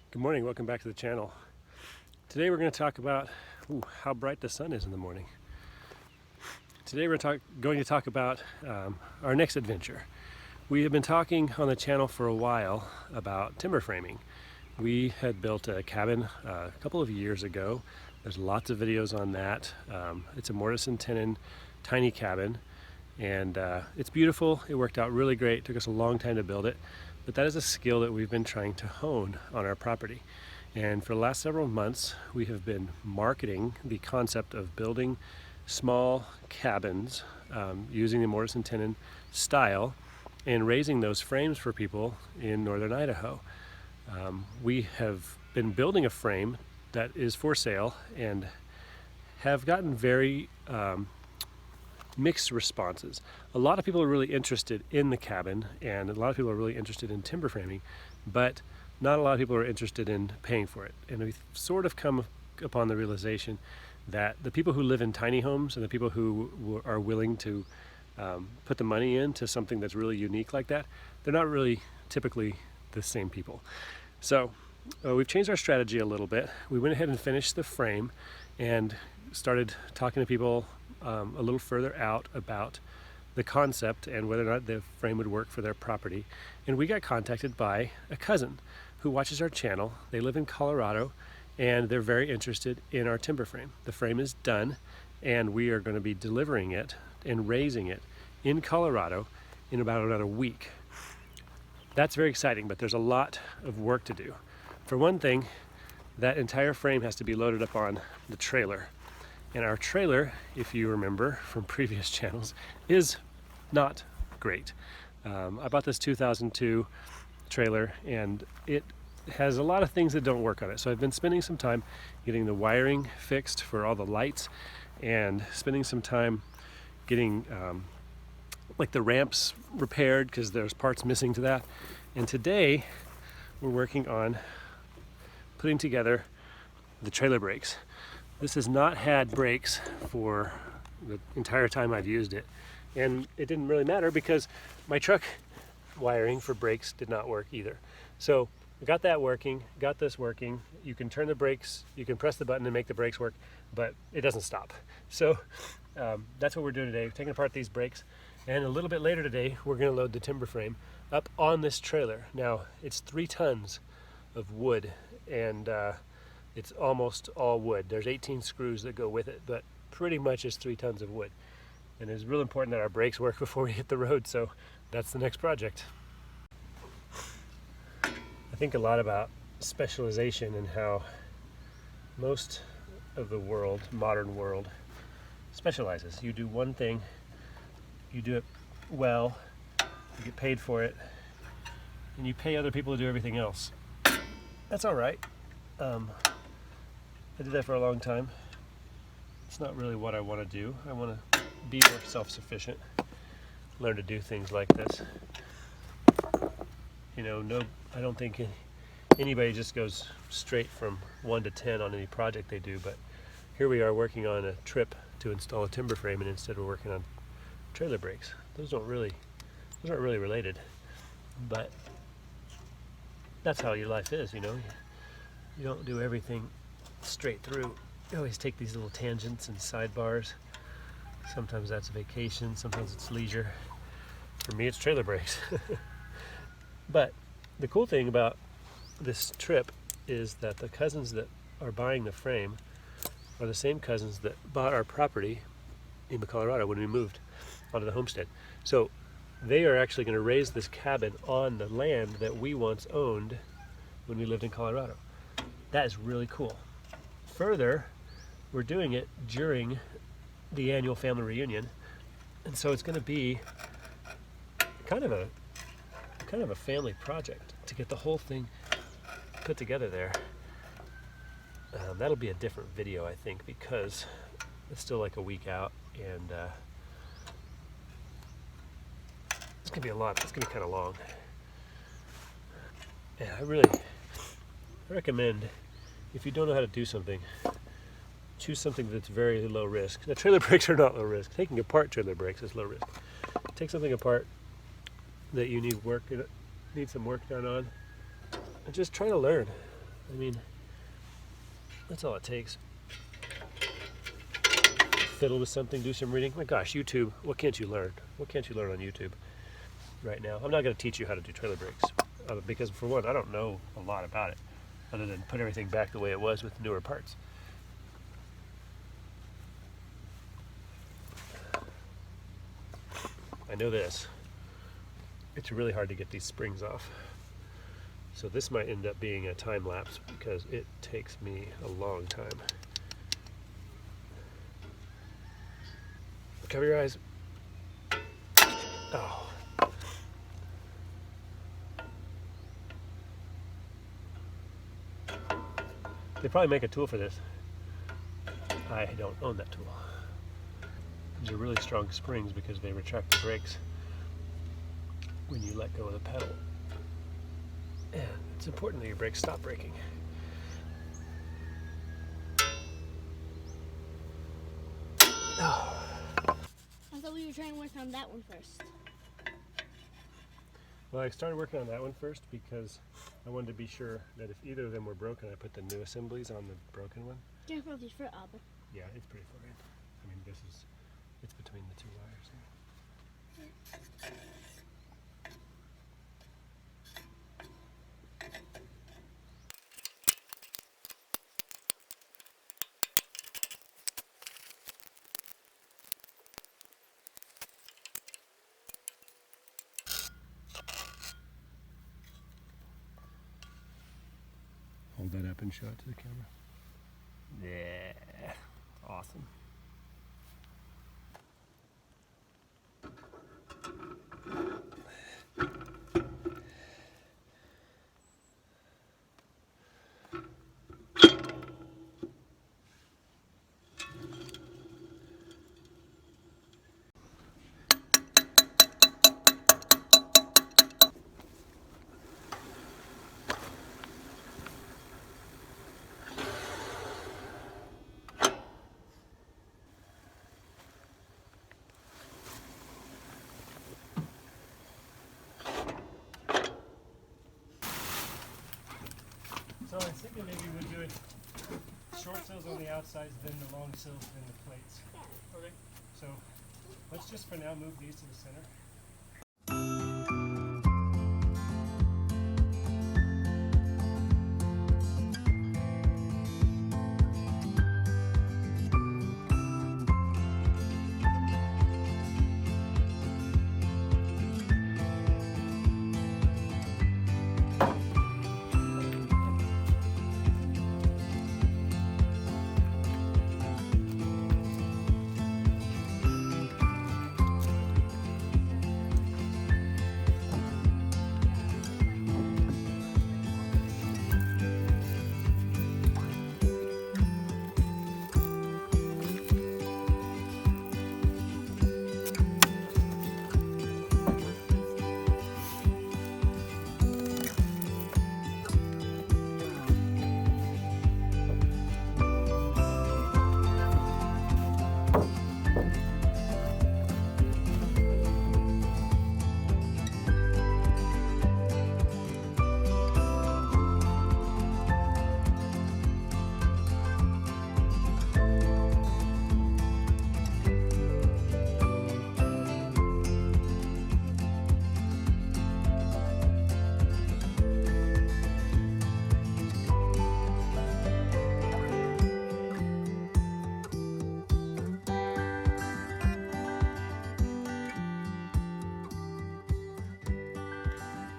Good morning, welcome back to the channel. Today we're going to talk about how bright the sun is in the morning. Today we're going to talk about our next adventure. We have been talking on the channel for a while about timber framing. We had built a cabin a couple of years ago. There's lots of videos on that. It's a mortise and tenon tiny cabin, and it's beautiful. It worked out really great. It took us a long time to build it. But that is a skill that we've been trying to hone on our property. And for the last several months, we have been marketing the concept of building small cabins using the mortise and tenon style and raising those frames for people in northern Idaho. We have been building a frame that is for sale and have gotten very mixed responses. A lot of people are really interested in the cabin, and a lot of people are really interested in timber framing, but not a lot of people are interested in paying for it. And we've sort of come upon the realization that the people who live in tiny homes and the people who are willing to put the money into something that's really unique like that, they're not really typically the same people. So we've changed our strategy a little bit. We went ahead and finished the frame and started talking to people a little further out about the concept and whether or not the frame would work for their property. And we got contacted by a cousin who watches our channel. They live in Colorado and they're very interested in our timber frame. The frame is done and we are going to be delivering it and raising it in Colorado in about another week. That's very exciting, but there's a lot of work to do. For one thing, that entire frame has to be loaded up on the trailer. And our trailer, if you remember from previous channels, is not great. I bought this 2002 trailer and it has a lot of things that don't work on it. So I've been spending some time getting the wiring fixed for all the lights and spending some time getting like the ramps repaired because there's parts missing to that. And today we're working on putting together the trailer brakes. This has not had brakes for the entire time I've used it. And it didn't really matter because my truck wiring for brakes did not work either. So I got that working, got this working. You can turn the brakes, you can press the button and make the brakes work, but it doesn't stop. So that's what we're doing today. We're taking apart these brakes. And a little bit later today, we're gonna load the timber frame up on this trailer. Now, it's 3 tons of wood and it's almost all wood. There's 18 screws that go with it, but pretty much it's 3 tons of wood. And it's real important that our brakes work before we hit the road, so that's the next project. I think a lot about specialization and how most of the world, modern world, specializes. You do one thing, you do it well, you get paid for it, and you pay other people to do everything else. That's all right. I did that for a long time. It's not really what I want to do. I want to be more self-sufficient, learn to do things like this. You know, I don't think anybody just goes straight from 1 to 10 on any project they do, but here we are working on a trip to install a timber frame, and instead we're working on trailer brakes. Those aren't really related, but that's how your life is, you know. You don't do everything straight through. You always take these little tangents and sidebars. Sometimes that's vacation, sometimes it's leisure. For me, it's trailer brakes. But the cool thing about this trip is that the cousins that are buying the frame are the same cousins that bought our property in Colorado when we moved onto the homestead. So they are actually going to raise this cabin on the land that we once owned when we lived in Colorado. That is really cool. Further, we're doing it during the annual family reunion, and so it's going to be kind of a family project to get the whole thing put together there. That'll be a different video, I think, because it's still like a week out, and it's gonna be a lot. It's gonna be kind of long. And I recommend, if you don't know how to do something, choose something that's very low risk. Now, trailer brakes are not low risk. Taking apart trailer brakes is low risk. Take something apart that you need some work done on, and just try to learn. I mean, that's all it takes. Fiddle with something, do some reading. My gosh, YouTube, what can't you learn? What can't you learn on YouTube right now? I'm not going to teach you how to do trailer brakes because for one, I don't know a lot about it other than put everything back the way it was with newer parts. I know this. It's really hard to get these springs off. So this might end up being a time lapse because it takes me a long time. Cover your eyes. Oh. They probably make a tool for this. I don't own that tool. These are really strong springs because they retract the brakes when you let go of the pedal. And it's important that your brakes stop braking. Oh. I thought we were trying to work on that one first. Well, I started working on that one first because I wanted to be sure that if either of them were broken, I put the new assemblies on the broken one. Careful of your foot, Albert. Yeah, it's pretty far in. I mean, it's between the two wires here. Hold that up and show it to the camera. Yeah, awesome. So I was thinking maybe we'd do it short sills on the outsides, then the long sills, then the plates. Okay. So let's just for now move these to the center.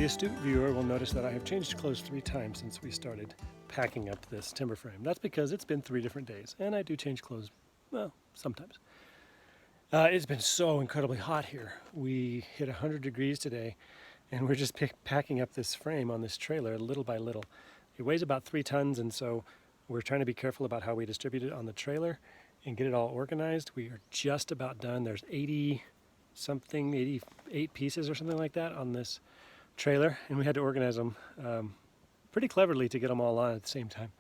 The astute viewer will notice that I have changed clothes 3 times since we started packing up this timber frame. That's because it's been 3 different days, and I do change clothes, well, sometimes. It's been so incredibly hot here. We hit 100 degrees today, and we're just packing up this frame on this trailer little by little. It weighs about 3 tons, and so we're trying to be careful about how we distribute it on the trailer and get it all organized. We are just about done. There's 88 pieces or something like that on this trailer, and we had to organize them pretty cleverly to get them all on at the same time.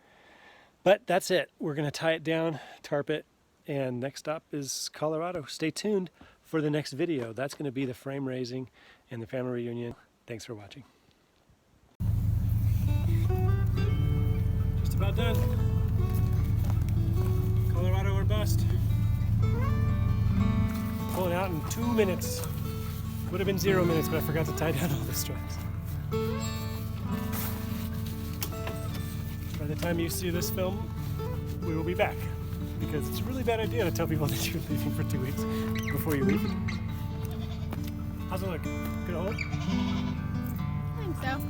But that's it. We're going to tie it down, tarp it, and next stop is Colorado. Stay tuned for the next video. That's going to be the frame raising and the family reunion. Thanks for watching. about done. Colorado or bust. Pulling out in 2 minutes. Would have been 0 minutes, but I forgot to tie down all the straps. By the time you see this film, we will be back. Because it's a really bad idea to tell people that you're leaving for 2 weeks before you leave. How's it look? Good hold? I think so.